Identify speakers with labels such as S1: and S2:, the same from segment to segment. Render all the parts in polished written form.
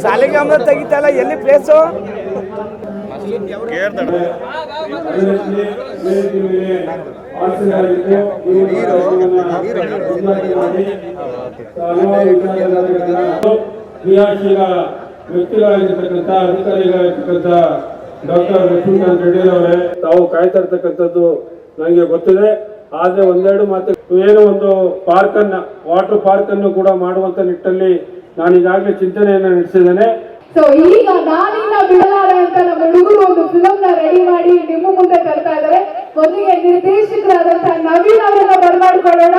S1: ಸಾಲಿಗ್ರಾಮ ತೆಗಿತಲ್ಲ, ಎಲ್ಲಿ ಪ್ಲೇಸು?
S2: ಕ್ರಿಯಾಶೀಲ ವ್ಯಕ್ತಿಗಳಾಗಿರ್ತಕ್ಕಂಥ ಅಧಿಕಾರಿಗಳಾಗಿರ್ತಕ್ಕಂಥ ಡಾಕ್ಟರ್ ಲಕ್ಷ್ಮೀಕಾಂತ್ ರೆಡ್ಡಿ ಅವರೇ, ತಾವು ಕಾಯ್ತಾ ಇರ್ತಕ್ಕಂಥದ್ದು ನನಗೆ ಗೊತ್ತಿದೆ. ಆದ್ರೆ ಒಂದೆರಡು ಮಾತು, ಏನೋ ಒಂದು ಪಾರ್ಕ್ ಅನ್ನ, ವಾಟರ್ ಪಾರ್ಕ್ ಅನ್ನು ಕೂಡ ಮಾಡುವಂತ ನಿಟ್ಟಲ್ಲಿ ನಾನು ಈಗಾಗಲೇ ಚಿಂತನೆಯನ್ನ ನಡೆಸಿದ್ದೇನೆ.
S3: ಸೊ ಈಗ ನಾನಿನ್ನ ಬಿಡಲಾರೆ ಅಂತ ನಮ್ಮ ಹುಡುಗರು ಒಂದು ಫಿಲಮ್ ನ ರೆಡಿ ಮಾಡಿ ನಿಮ್ಮ ಮುಂದೆ ತರ್ತಾ ಇದ್ದಾರೆ. ಮೊದಲಿಗೆ ನಿರ್ದೇಶಕರಾದಂತಹ ನವೀನ್ ಅವರನ್ನ ಬರಮಾಡ್ಕೊಳ್ಳೋಣ.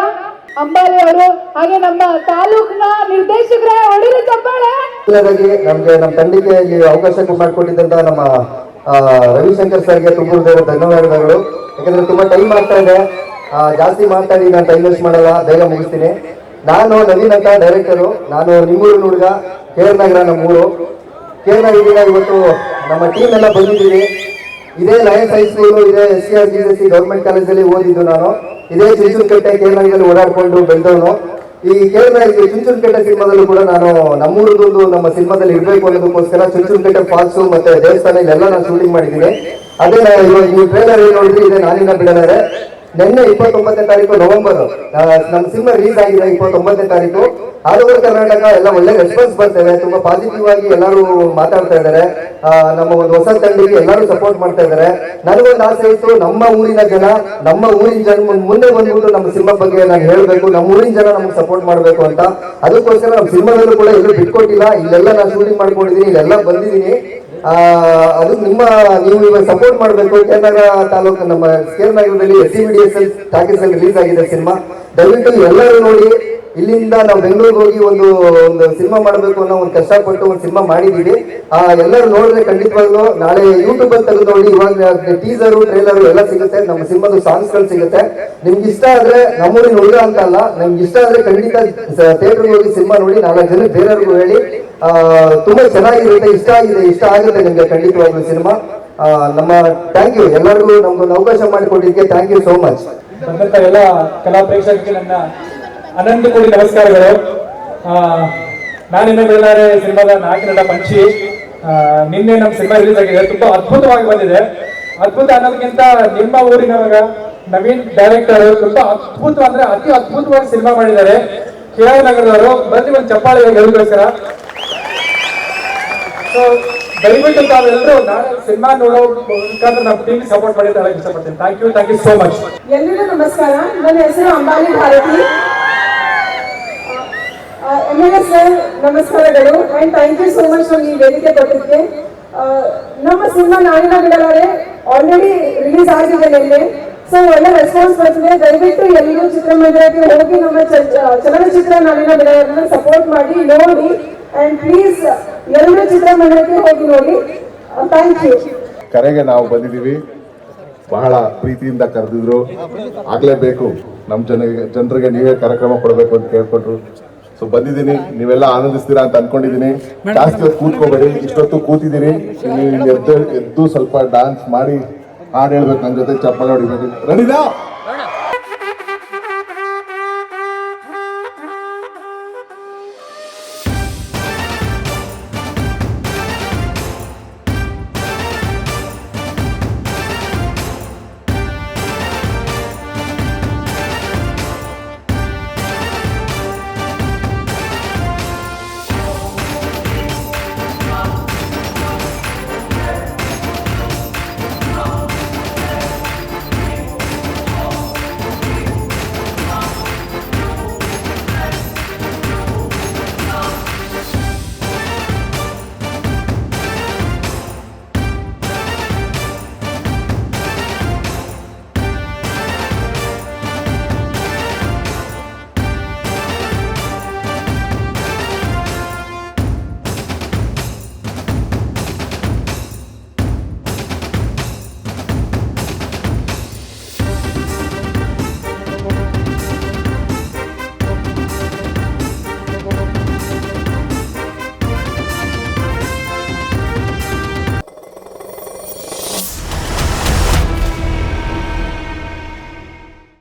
S3: ಅಂಬಾರಿ ಅವರು, ಹಾಗೆ ನಮ್ಮ ತಾಲೂಕಿನ ನಿರ್ದೇಶಕರ ಹೊಡಿರಿ ಚಪ್ಪಾಳೆ.
S4: ನಮ್ಗೆ ನಮ್ಮ ತಂಡಕ್ಕೆ ಇಲ್ಲಿ ಅವಕಾಶ ಮಾಡಿಕೊಟ್ಟಿದ್ದಂತ ನಮ್ಮ ರವಿಶಂಕರ್ ಸರ್ಗೆ ತುಂಬ ಧನ್ಯವಾದಗಳು. ಯಾಕಂದ್ರೆ ತುಂಬಾ ಟೈಮ್ ಆಗ್ತಾ ಇದೆ, ಜಾಸ್ತಿ ಮಾತಾಡಿ ನಾನು ಟೈಮ್ ವೇಸ್ಟ್ ಮಾಡಲ್ಲ, ಬೇಗ ಮುಗಿಸ್ತೀನಿ. ನಾನು ನವೀನ್ ಅಂತ ಡೈರೆಕ್ಟರು. ನಾನು ನಿಮ್ಮೂರಿನ ಹುಡುಗ, ಕೇರನಗರ ನಮ್ಮೂರು. ಕೇರನಗರ ಇವತ್ತು ನಮ್ಮ ಟೀಮ್ ಎಲ್ಲ ಬಂದಿದ್ದೀವಿ. ಇದೇ ಲಯನ್ಸ್ ಹೈಸ್ಕೂಲು, ಇದೇ SCRGC ಗೌರ್ಮೆಂಟ್ ಕಾಲೇಜಲ್ಲಿ ಓದಿದ್ದು ನಾನು. ಇದೇ ಚುಂಚನಕಟ್ಟೆ ಕೇರನಗರದಲ್ಲಿ ಓಡಾಡ್ಕೊಂಡು ಬೆಳೆದವನು. ಈ ಕೇರನಗರ ಚುಂಚನಕಟ್ಟೆ ಸಿನಿಮಾದಲ್ಲೂ ಕೂಡ ನಾನು ನಮ್ಮೂರದೊಂದು ನಮ್ಮ ಸಿನಿಮಾದಲ್ಲಿ ಇರಬೇಕು ಅನ್ನೋದಕ್ಕೋಸ್ಕರ ಚುಂಚನಕಟ್ಟೆ ಫಾಲ್ಸು ಮತ್ತೆ ದೇವಸ್ಥಾನ ಇಲ್ಲೆಲ್ಲ ನಾನು ಶೂಟಿಂಗ್ ಮಾಡಿದ್ದೀನಿ. ಅದೇ ಇವಾಗ ನೀವು ಟ್ರೇಲರ್ ಏನು ನೋಡಿದ್ರಿ, ಇದೇ ನಾನಿನ್ನ ಬಿಡಲಾರೆ. ನಿನ್ನೆ 29ನೇ ತಾರೀಕು ನವೆಂಬರ್ ನಮ್ಮ ಸಿನಿಮಾ ರಿಲೀಸ್ ಆಗಿದೆ. 29ನೇ ತಾರೀಕು ಆಲ್ ಓವರ್ ಕರ್ನಾಟಕ ಎಲ್ಲ ಒಳ್ಳೆ ರೆಸ್ಪಾನ್ಸ್ ಬರ್ತೇವೆ. ತುಂಬಾ ಪಾಸಿಟಿವ್ ಆಗಿ ಎಲ್ಲರೂ ಮಾತಾಡ್ತಾ ಇದ್ದಾರೆ. ನಮ್ಮ ಒಂದು ಹೊಸ ತಂಡಕ್ಕೆ ಎಲ್ಲರೂ ಸಪೋರ್ಟ್ ಮಾಡ್ತಾ ಇದ್ದಾರೆ. ನನಗೊಂದು ಆಸೆ ಇತ್ತು, ನಮ್ಮ ಊರಿನ ಜನ, ನಮ್ಮ ಊರಿನ ಜನ ಮುಂದೆ ಬಂದ್ಬಿಟ್ಟು ನಮ್ಮ ಸಿನಿಮಾ ಬಗ್ಗೆ ನಾನು ಹೇಳ್ಬೇಕು, ನಮ್ಮ ಊರಿನ ಜನ ನಮ್ಗೆ ಸಪೋರ್ಟ್ ಮಾಡ್ಬೇಕು ಅಂತ. ಅದಕ್ಕೋಸ್ಕರ ನಮ್ಮ ಸಿನಿಮಾದಲ್ಲೂ ಕೂಡ ಎಲ್ಲೂ ಬಿಟ್ಕೊಟ್ಟಿಲ್ಲ. ಇಲ್ಲೆಲ್ಲ ನಾನು ಶೂಟಿಂಗ್ ಮಾಡ್ಕೊಂಡಿದ್ದೀನಿ, ಇಲ್ಲೆಲ್ಲ ಬಂದಿದ್ದೀನಿ. ಅದು ನೀವು ಇವಾಗ ಸಪೋರ್ಟ್ ಮಾಡಬೇಕು. ಕೇರನಗರ ತಾಲೂಕು ನಮ್ಮ ಕೇರನಗರದಲ್ಲಿ SCVDSL ಟಾಕೀಸ್ ಅಲ್ಲಿ ರಿಲೀಸ್ ಆಗಿದೆ ಸಿನಿಮಾ. ದಯವಿಟ್ಟು ಎಲ್ಲರೂ ನೋಡಿ. ಇಲ್ಲಿಂದ ನಾವು ಬೆಂಗಳೂರಿಗೆ ಹೋಗಿ ಒಂದು ಸಿನಿಮಾ ಮಾಡಬೇಕು ಅನ್ನೋ ಒಂದು ಕಷ್ಟಪಟ್ಟು ಒಂದು ಸಿನಿಮಾ ಮಾಡಿದೀವಿ. ಎಲ್ಲರೂ ನೋಡಿದ್ರೆ ಖಂಡಿತವಾಗ್ಲೂ ನಾಳೆ ಯೂಟ್ಯೂಬ್ ಅಲ್ಲಿ ತೆಗೆದು ನೋಡಿ. ಇವಾಗ ಟೀಸರು ಟ್ರೇಲರು ಎಲ್ಲ ಸಿಗುತ್ತೆ, ನಮ್ಮ ಸಿನಿಮಾದ ಸಾಂಗ್ಸ್ ಗಳು ಸಿಗುತ್ತೆ. ನಿಮ್ಗೆ ಇಷ್ಟ ಆದ್ರೆ, ನಮ್ಮೂರಿನ ಹುಡುಗ ಅಂತ ಅಲ್ಲ, ನಿಮ್ಗೆ ಇಷ್ಟ ಆದ್ರೆ ಖಂಡಿತ ಥಿಯೇಟರ್ಗೆ ಹೋಗಿ ಸಿನಿಮಾ ನೋಡಿ. 4 ಜನ ಬೇರೆಯವ್ರಿಗೂ ಹೇಳಿ. ತುಂಬಾ ಚೆನ್ನಾಗಿರುತ್ತೆ, ಇಷ್ಟ ಆಗುತ್ತೆ ನಿಮ್ಗೆ ಖಂಡಿತವಾಗ್ಲೂ ಸಿನಿಮಾ. ನಮ್ಮ ಥ್ಯಾಂಕ್ ಯು ಎಲ್ಲರಿಗೂ, ನಮ್ಗೊಂದು ಅವಕಾಶ ಮಾಡಿಕೊಟ್ಟಿದ್ದಕ್ಕೆ ಥ್ಯಾಂಕ್ ಯು ಸೋ ಮಚ್.
S2: ಎಲ್ಲ ಕಲಾ ಪ್ರೇಕ್ಷಕರಿಗೆ ನನ್ನ ಅನಂತ ಕೋಟಿ ನಮಸ್ಕಾರಗಳು. ನಾನಿನ್ನ ಬಿಡಲಾರೆ ಸಿನಿಮಾದ ನಾಯಕನಟ ಪಂಚಿ. ನಿನ್ನೆ ನಮ್ಮ ಸಿನಿಮಾ ರಿಲೀಸ್ ಆಗಿದೆ, ತುಂಬಾ ಅದ್ಭುತವಾಗಿ ಬಂದಿದೆ. ಅದ್ಭುತ ಅನ್ನೋದಕ್ಕಿಂತ ನಿಮ್ಮ ಊರಿನವಾಗ ನವೀನ್ ಡೈರೆಕ್ಟರ್ ತುಂಬಾ ಅದ್ಭುತ ಅಂದ್ರೆ ಅತಿ ಅದ್ಭುತವಾಗಿ ಸಿನಿಮಾ ಮಾಡಿದ್ದಾರೆ. ಕೇರನಗರದವರು ಬಂದು ಒಂದು ಚಪ್ಪಾಳೆ ಗೆಲ್ಲುಗೋಸ್ಕರ. ಸೊ ದಯವಿಟ್ಟು ತಾವೆಲ್ಲರೂ ನಾಳೆ ಸಿನಿಮಾ ನೋಡೋ ಮುಖಾಂತರ ನಮ್ಮ ಟೀಮ್ ಸಪೋರ್ಟ್ ಮಾಡಿ ಅಂತ ಹೇಳಕ್ ಇಷ್ಟಪಡ್ತೀನಿ. Thank you so much.
S3: ಎಲ್ರಿಗೂ ನಮಸ್ಕಾರ. ನನ್ನ ಹೆಸರು ಅಂಬಾಲಿ ಭಾರತಿ. MLA ಸರ್ ನಮಸ್ಕಾರಗಳು and thank you so much ನಮ್ಗೆ ಈ ವೇದಿಕೆ ಕೊಟ್ಟಿದ್ದಕ್ಕೆ. ನಮ್ಮ ಸಿನಿಮಾ ನಾನಿನ್ನ ಬಿಡಲಾರೆ ಆಲ್ರೆಡಿ ರಿಲೀಸ್ ಆಗಿದೆ ನಿನ್ನೆ. ಸೊ ಒಳ್ಳೆ ರೆಸ್ಪಾನ್ಸ್ ಬರ್ತಿದೆ. ದಯವಿಟ್ಟು ಎಲ್ಲರೂ ಚಿತ್ರಮಂದಿರಕ್ಕೆ ಹೋಗಿ ನಮ್ಮ ಚಲನಚಿತ್ರ ನಾನಿನ್ನ ಬಿಡಲಾರನ್ನ ಸಪೋರ್ಟ್ ಮಾಡಿ ನೋಡಿ. ಅಂಡ್ ಪ್ಲೀಸ್ ಎಲ್ಲರೂ ಚಿತ್ರಮಂದಿರಕ್ಕೆ ಹೋಗಿ ನೋಡಿ. Thank you.
S5: ಕರೆಗೆ ನಾವು ಬಂದಿದ್ದೀವಿ, ಬಹಳ ಪ್ರೀತಿಯಿಂದ ಕರೆದಿದ್ರು. ಆಗ್ಲೇಬೇಕು, ನಮ್ಮ ಜನರಿಗೆ ನೀವೇ ಕಾರ್ಯಕ್ರಮ ಕೊಡಬೇಕು ಅಂತ ಕೇಳ್ಕೊಟ್ರು. ಸೊ ಬಂದಿದ್ದೀನಿ, ನೀವೆಲ್ಲ ಆನಂದಿಸ್ತೀರಾ ಅಂತ ಅನ್ಕೊಂಡಿದ್ದೀನಿ. ಜಾಸ್ತಿ ಹೊತ್ತು ಕೂತ್ಕೋಬೇಡಿ, ಇಷ್ಟೊತ್ತು ಕೂತಿದ್ದೀನಿ. ನೀವು ಎದ್ದು ಸ್ವಲ್ಪ ಡಾನ್ಸ್ ಮಾಡಿ ಹಾಡು ಹೇಳ್ಬೇಕು, ನನ್ನ ಜೊತೆ ಚಪ್ಪಾಳೆ ಹೊಡಿಬೇಕು. ರೆಡಿನಾ?